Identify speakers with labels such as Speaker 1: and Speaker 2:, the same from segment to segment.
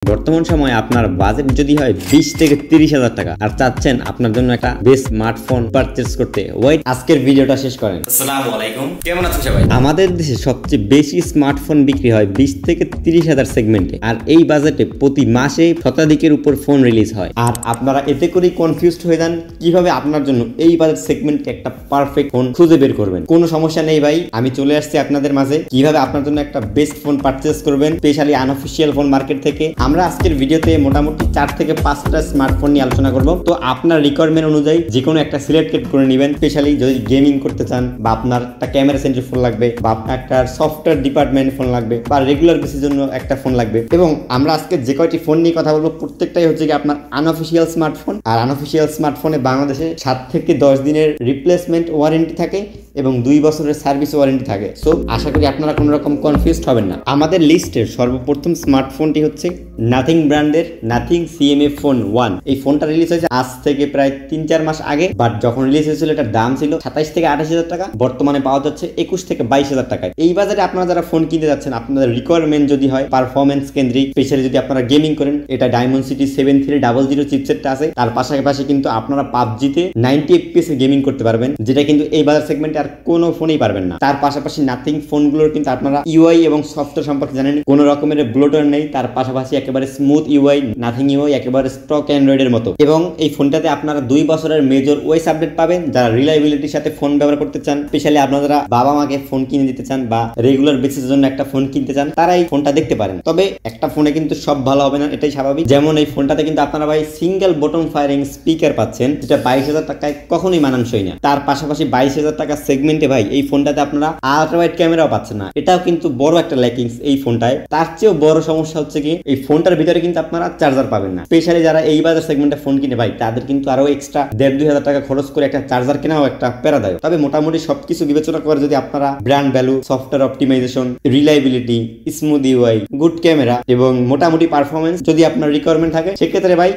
Speaker 1: বর্তমান সময়ে আপনার বাজেট যদি হয় 20 থেকে 30,000 টাকা আর চাচ্ছেন আপনার জন্য একটা বেস্ট স্মার্টফোন পারচেজ করতে, ওয়েট আজকের ভিডিওটা শেষ করেন।
Speaker 2: আসসালামু আলাইকুম, কেমন আছেন সবাই?
Speaker 1: আমাদের দেশে সবচেয়ে বেশি স্মার্টফোন বিক্রি হয় 20 থেকে 30,000 সেগমেন্টে, আর এই বাজেটে প্রতি মাসে শতাধিকের উপর ফোন রিলিজ হয়। আর আপনারা এতে করেই কনফিউজড হয়ে যান কিভাবে আপনার জন্য এই বাজেট সেগমেন্টে একটা পারফেক্ট ফোন খুঁজে বের করবেন। কোনো সমস্যা নেই ভাই, আমি চলে আসছি আপনাদের মাঝে কিভাবে আপনার জন্য একটা বেস্ট ফোন পারচেজ করবেন, স্পেশালি আনঅফিশিয়াল ফোন মার্কেট থেকে। আমরা আজকের ভিডিওতে মোটামুটি 4 থেকে 5টা স্মার্টফোন নিয়ে আলোচনা করব। তো আপনার রিকোয়ারমেন্ট অনুযায়ী যে কোনো একটা সিলেক্টেড করে নেবেন। স্পেশালি যদি গেমিং করতে চান, বা আপনার একটা ক্যামেরা সেন্টার ফোন লাগবে, বা আপনার একটা সফটওয়্যার ডিপার্টমেন্ট ফোন লাগবে, বা রেগুলার বেসিসের জন্য একটা ফোন লাগবে। এবং আমরা আজকে যে কয়টি ফোন নিয়ে কথা বলবো প্রত্যেকটাই হচ্ছে কি আপনার আনঅফিশিয়াল স্মার্টফোন। আর আনঅফিশিয়াল স্মার্টফোনে বাংলাদেশে 7 থেকে 10 দিনের রিপ্লেসমেন্ট ওয়ারেন্টি থাকে এবং 2 বছরের সার্ভিস ওয়ারেন্টি থাকে। সো আশা করি আপনারা কোনো রকম কনফিউজড হবেন না। আমাদের লিস্টের সর্বপ্রথম স্মার্টফোনটি হচ্ছে নাথিং ব্র্যান্ডের নাথিং CMA ফোন 1। এই ফোনটা রিলিজ হয়েছে আজ থেকে প্রায় 3-4 মাস আগে, বাট যখন রিলিজ হয়েছিল এটার দাম ছিল 27 থেকে 28,000 টাকা। বর্তমানে পাওয়া যাচ্ছে 21 থেকে 22,000 টাকায়। এই বাজারে আপনারা যারা ফোন কিনতে যাচ্ছেন, আপনাদের রিকোয়ারমেন্ট যদি হয় পারফরমেন্স কেন্দ্রিক, স্পেশালি যদি আপনারা গেমিং করেন, এটা Dimensity 7300 চিপসেটটা আছে। তার পাশাপাশি কিন্তু আপনারা পাবজিতে 90 FPS এ গেমিং করতে পারবেন, যেটা কিন্তু এই বাজার সেগমেন্টে আর কোনো ফোনেই পারবেন না। তার পাশাপাশি নাথিং ফোনগুলোর কিন্তু আপনারা UI এবং সফটওয়্যার সম্পর্কে জানেন, কোনো রকমের ব্লোটওয়্যার নেই। তার পাশাপাশি একেবারে স্মুথ UI, নাথিং UI একেবারে স্টক অ্যান্ড্রয়েডের মতো। এবং এই ফোনটাতে আপনারা 2 বছরের মেজর ওএস আপডেট পাবেন। যারা রিলায়েবিলিটির সাথে ফোন ব্যবহার করতে চান, স্পেশালি আপনারা যারা বাবা মাকে ফোন কিনে দিতে চান বা রেগুলার বেসিসের জন্য একটা ফোন কিনতে চান, তারা এই ফোনটা দেখতে পারেন। তবে একটা ফোনে কিন্তু সব ভালো হবে না, এটাই স্বাভাবিক। যেমন এই ফোনটাতে কিন্তু আপনারা ভাই সিঙ্গেল বটন ফায়ারিং স্পিকার পাচ্ছেন, যেটা 22,000 টাকায় কখনোই মানানসই না। তার পাশাপাশি 22,000 টাকা সেগমেন্টে ভাই এই ফোনটাতে আপনারা আলট্রা ওয়াইড ক্যামেরাও পাচ্ছেন না। এটাও কিন্তু বড় একটা ল্যাকিংস এই ফোনটায়। তার চেয়েও বড় সমস্যা হচ্ছে কি এই ফোনটার ভিতরে কিন্তু আপনারা চার্জার পাবেন না। স্পেশালি যারা এই বাজার সেগমেন্টে ফোন কিনে ভাই, তাদের কিন্তু আরো এক্সট্রা 1,500-2,000 টাকা খরচ করে একটা চার্জার কেনাও একটা প্যারাদায়ক। তবে মোটামুটি সবকিছু বিবেচনা করে যদি আপনারা brand value, software optimisation, reliability, smooth UI, good camera এবং মোটামুটি পারফরমেন্স যদি আপনার রিকোয়ারমেন্ট থাকে, সেক্ষেত্রে ভাই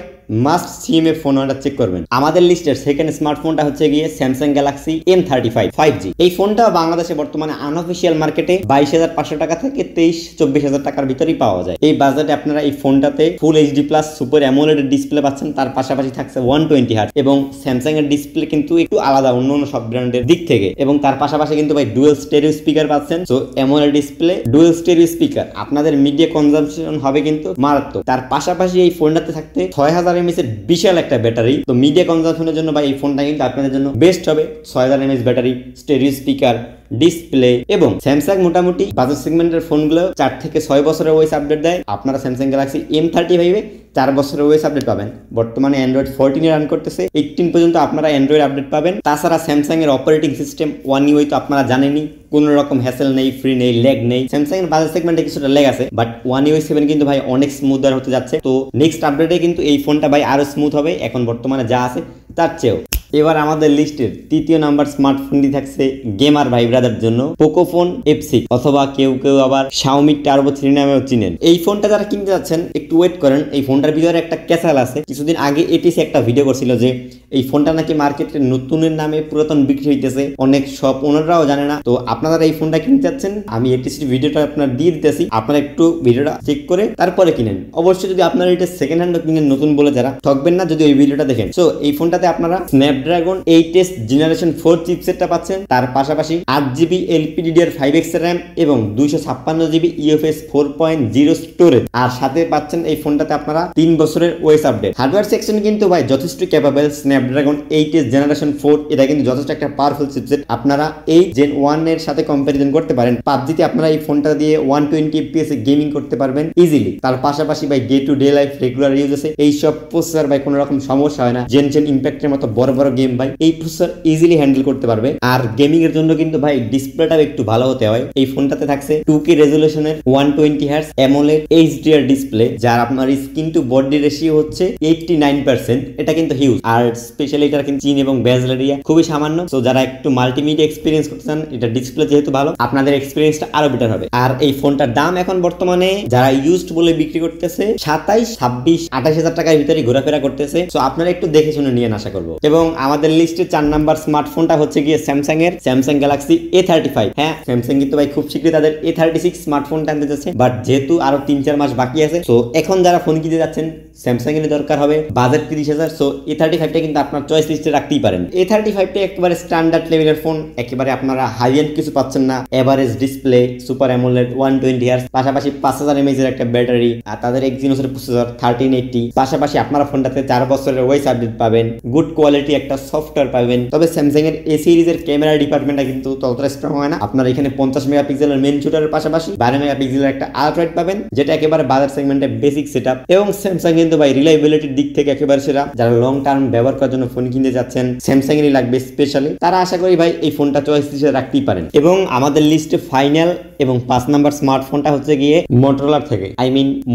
Speaker 1: মাস্ট CMA ফোন ওয়ানটা চেক করবেন। আমাদের লিস্টের সেকেন্ড স্মার্টফোনটা হচ্ছে গিয়ে স্যামসাং গ্যালাক্সি M35 5G। এই ফোনটা বাংলাদেশে বর্তমানে আনঅফিশিয়াল মার্কেটে 22,500 টাকা থেকে 23-24,000 টাকার ভিতরেই পাওয়া যায়। এই বাজেটে আপনারা এই ফোনটাতে ফুল HD plus super AMOLED display পাচ্ছেন। তার পাশাপাশি থাকছে 120 হার্টজ এবং স্যামসাং এর ডিসপ্লে কিন্তু একটু আলাদা অন্য সব ব্র্যান্ডের দিক থেকে। এবং তার পাশাপাশি কিন্তু ভাই ডুয়াল স্টেরিও স্পিকার পাচ্ছেন। So AMOLED display, dual stereo speaker, আপনাদের মিডিয়া কনজাম্পশন হবে কিন্তু মারাত্মক। তার পাশাপাশি এই ফোনটাতে থাকতে 6000 mAh এর বিশাল একটা ব্যাটারি। তো মিডিয়া কনজাম্পশনের জন্য ভাই এই ফোনটা কিন্তু আপনাদের জন্য বেস্ট হবে। 6000 mAh battery, stereo speaker, display. এবং স্যামসাং মোটামুটি বাজার সেগমেন্টের ফোনগুলো 4 থেকে 6 বছরের ওএস আপডেট দেয়। আপনারা স্যামসাং গ্যালাক্সি M35 4 বছরের ওএস আপডেট পাবেন। বর্তমানে অ্যান্ড্রয়েড 14 রান করতেছে, 18 পর্যন্ত আপনারা অ্যান্ড্রয়েড আপডেট পাবেন। তাছাড়া স্যামসাং এর অপারেটিং সিস্টেম One UI তো আপনারা জানেনই, কোনো রকম হ্যাসেল নেই, ফ্রি নেই, ল্যাগ নেই। স্যামসাং এর বাজার সেগমেন্টে কিছুটা ল্যাগ আছে, বাট One UI 7 কিন্তু ভাই অনেক স্মুথার হতে যাচ্ছে। তো নেক্সট আপডেটে কিন্তু এই ফোনটা ভাই আরো স্মুথ হবে এখন বর্তমানে যা আছে তার চেয়েও। এবার আমাদের লিস্টের 3য় নাম্বার স্মার্টফোনটি থাকছে গেমার ভাই ব্রাদার জন্য পোকোফোন F6, অথবা কেউ কেউ আবার Xiaomi Turbo 3 নামেও চিনেন। এই ফোনটা যারা কিনতে যাচ্ছেন একটু ওয়েট করেন। এই ফোনটার ভিতরে একটা ক্যাসাল আছে। কিছুদিন আগে এটিসি একটা ভিডিও করছিল যে এই ফোনটা নাকি মার্কেটে নতুনের নামে পুরাতন বিক্রি হইতেছে, অনেক শপ ওনাররাও জানে না। তো আপনারা এই ফোনটা কিনতে যাচ্ছেন, আমি এটিসির ভিডিওটা আপনার দিয়ে দিতেছি, আপনারা একটু ভিডিওটা চেক করে তারপরে কিনেন। অবশ্যই যদি আপনারা এটা সেকেন্ড হ্যান্ড কিনেন নতুন বলে, যারা ঠকবেন না যদি ওই ভিডিওটা দেখেন। সো এই ফোনটাতে আপনারা স্ন্যাপড্রাগন 8s জেনারেশন 4 চিপসেটটা পাচ্ছেন। তার পাশাপাশি 8GB LPDDR5X RAM এবং 256GB UFS 4.0 স্টোরেজ। আর সাথে পাচ্ছেন এই ফোনটাতে আপনারা 3 বছরের ওএস আপডেট। হার্ডওয়্যার সেকশন কিন্তু ভাই যথেষ্ট ক্যাপাবল। স্ন্যাপড্রাগন 8s জেনারেশন 4 এটা কিন্তু যথেষ্ট একটা পাওয়ারফুল চিপসেট। আপনারা এই Gen 1 এর সাথে কম্পারিজন করতে পারেন। পাবজিতে আপনারা এই ফোনটা দিয়ে 120 FPS এ গেমিং করতে পারবেন ইজিলি। তার পাশাপাশি ভাই day to day life regular use আছে এই সব প্রসেসর ভাই কোনো রকম সমস্যা হয় না। জেন ইম্প্যাক্টের মতো বড় বড় গেম ভাই এই প্রসেসর ইজিলি হ্যান্ডেল করতে পারবে। আর গেমিং এর জন্য কিন্তু ভাই ডিসপ্লেটাও একটু ভালো হতে হয়। এই ফোনটাতে থাকছে 2K রেজোলিউশনের 120 hertz AMOLED HDR display, যার আপনার স্ক্রিন টু বডি রেশিও হচ্ছে 89%। এটা কিন্তু হিউজ। আর স্পেশালি এটা কিন্তু চিন এবং বেজেল এরিয়া খুবই সামান্য। তো যারা একটু মাল্টিমিডিয়া এক্সপিরিয়েন্স করতে চান, এটা ডিসপ্লে যেহেতু ভালো, আপনাদের এক্সপিরিয়েন্সটা আরো বেটার হবে। আর এই ফোনটার দাম এখন বর্তমানে যারা ইউজড বলে বিক্রি করতেছে 27, 26, 28,000 টাকার ভিতরে ঘোরাফেরা করতেছে। তো আপনারা একটু দেখে শুনে নিয়ে আশা করবো। এবং আমাদের লিস্টে 4 নাম্বার স্মার্টফোনটা হচ্ছে গিয়ে স্যামসাং এর স্যামসাং গ্যালাক্সি A35। হ্যাঁ, স্যামসাং কিন্তু ভাই খুব শীঘ্রই তাদের A36 স্মার্টফোনটা আনতে যাচ্ছে, বাট যেহেতু আরো 3-4 মাস বাকি আছে, তো এখন যারা ফোন কিনতে যাচ্ছেন স্যামসাং এর দরকার হবে, বাজেট 30,000। সো A35টা কিন্তু আপনার চয়েস লিস্টে রাখতেই পারেন। A35টা একেবারে স্ট্যান্ডার্ড লেভেলের ফোন, একেবারে আপনারা হাই এন্ড কিছু পাচ্ছেন না। Average display, super AMOLED 120 Hz, পাশাপাশি 5000 mAh এর একটা ব্যাটারি, আর তাদের Exynos এর প্রসেসর 1380। পাশাপাশি আপনারা ফোনটাতে 4 বছরের ওয়েস আপডেট পাবেন, গুড কোয়ালিটি একটা সফটওয়্যার পাবেন। তবে স্যামসাং এর A সিরিজের ক্যামেরা ডিপার্টমেন্টটা কিন্তু ততটা স্ট্রং হয় না। আপনারা এখানে 50 মেগাপিক্সেলের মেইন শুটারের পাশাপাশি 12 মেগাপিক্সেলের একটা আলট্রা পাবেন, যেটা একেবারে বাজার সেগমেন্টে বেসিক সেটআপ। এবং স্যামসাং কিন্তু ভাই রিলায়েবিলিটির দিক থেকে একেবারে সেরা। যারা লং টার্ম ব্যবহার করার জন্য ফোন কিনতে যাচ্ছেন, স্যামসাং এরই লাগবে স্পেশালি, তারা আশা করি ভাই এই ফোনটা চয়েস হিসেবে রাখতেই পারেন। এবং আমাদের লিস্টে ফাইনাল এবং 5 নাম্বার স্মার্টফোনটা হচ্ছে গিয়ে মোটরোলা থেকে,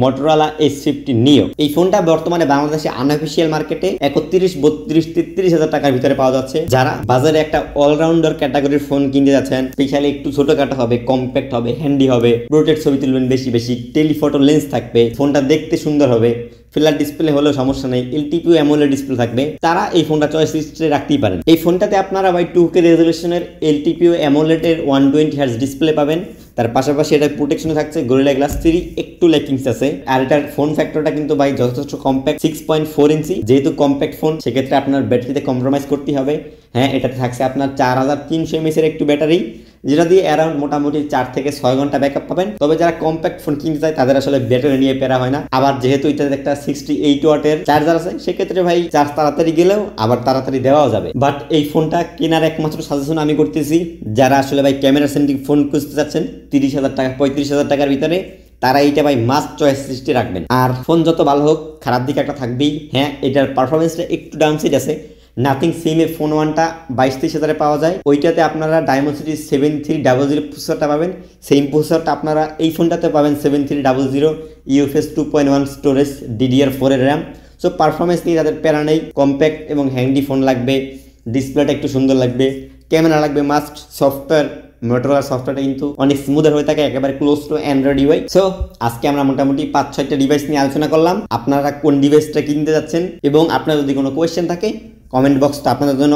Speaker 1: মোটরোলা S50 নিও। এই ফোনটা বর্তমানে বাংলাদেশে আনঅফিশিয়াল মার্কেটে 31, 32, 33,000 টাকার ভিতরে পাওয়া যাচ্ছে। যারা বাজারে একটা অলরাউন্ডার ক্যাটাগরির ফোন কিনতে যাচ্ছেন, স্পেশালি একটু ছোটখাটো হবে, কম্প্যাক্ট হবে, হ্যান্ডি হবে, পোর্ট্রেট ছবি তুলবেন বেশি বেশি, টেলিফটো লেন্স থাকবে, ফোনটা দেখতে সুন্দর হবে, ফ্ল্যাট ডিসপ্লে হলেও সমস্যা নেই, LTPO অ্যামোলেড ডিসপ্লে থাকবে, তারা এই ফোনটা চয়েস লিস্টে রাখতেই পারেন। এই ফোনটাতে আপনারা ভাই 2K রেজলিউশনের LTPO অ্যামোলেড এর 120 Hz ডিসপ্লে পাবেন। তার পাশাপাশি এটা প্রোটেকশনে থাকছে গরিলা গ্লাস 3, একটু ল্যাকিংস আছে। আর এটার ফোন ফ্যাক্টরটা কিন্তু ভাই যথেষ্ট কম্প্যাক্ট, 6.4 ইঞ্চি। যেহেতু কম্প্যাক্ট ফোন, সেক্ষেত্রে আপনার ব্যাটারিতে কম্প্রোমাইজ করতে হবে। হ্যাঁ, এটাতে থাকছে আপনার 4300 mAh এর একটু ব্যাটারি, যেটা দিয়ে অ্যারাউন্ড মোটামুটি 4 থেকে 6 ঘন্টা ব্যাকআপ পাবেন। তবে যারা কম্প্যাক্ট ফোন কিনতে চায় তাদের আসলে ব্যাটারি নিয়ে প্যারা হয় না। আবার যেহেতু এটাতে একটা 68 ওয়াটের চার্জার আছে, সেক্ষেত্রে ভাই চার্জ তাড়াতাড়ি গেলেও আবার তাড়াতাড়ি দেওয়াও যাবে। বাট এই ফোনটা কেনার একমাত্র সাজেশন আমি করতেছি, যারা আসলে ভাই ক্যামেরা সেন্ট্রিক ফোন খুঁজতে চাচ্ছেন 30,000 টাকা 35,000 টাকার ভিতরে, তারা এইটা ভাই মাস্ট চয়েস লিস্টে রাখবেন। আর ফোন যত ভালো হোক, খারাপ দিক একটা থাকবেই। হ্যাঁ, এটার পারফরমেন্সটা একটু ডাউনসাইড আছে। নাথিং সিম এর ফোন 1টা 22-23 পাওয়া যায়, ওইটাতে আপনারা ডায়মন্ডসিটি 7300 প্রসেসরটা পাবেন। সেম প্রসেসরটা আপনারা এই ফোনটাতে পাবেন 7300 UFS 2.1 স্টোরেজ, DDR4 এর র্যাম। সো পারফরমেন্স নিয়ে তাদের প্যারা নেই। কম্প্যাক্ট এবং হ্যান্ডি ফোন লাগবে, ডিসপ্লেটা একটু সুন্দর লাগবে, ক্যামেরা লাগবে মাস্ট, সফটওয়্যার মোটরোলা সফটওয়্যারটা কিন্তু অনেক স্মুদার হয়ে থাকে, একেবারে close to Android UI. So আজকে আমরা মোটামুটি 5-6টা ডিভাইস নিয়ে আলোচনা করলাম। আপনারা কোন ডিভাইসটা কিনতে যাচ্ছেন এবং আপনার যদি কোনো কোয়েশ্চেন থাকে, কমেন্ট বক্সটা আপনাদের জন্য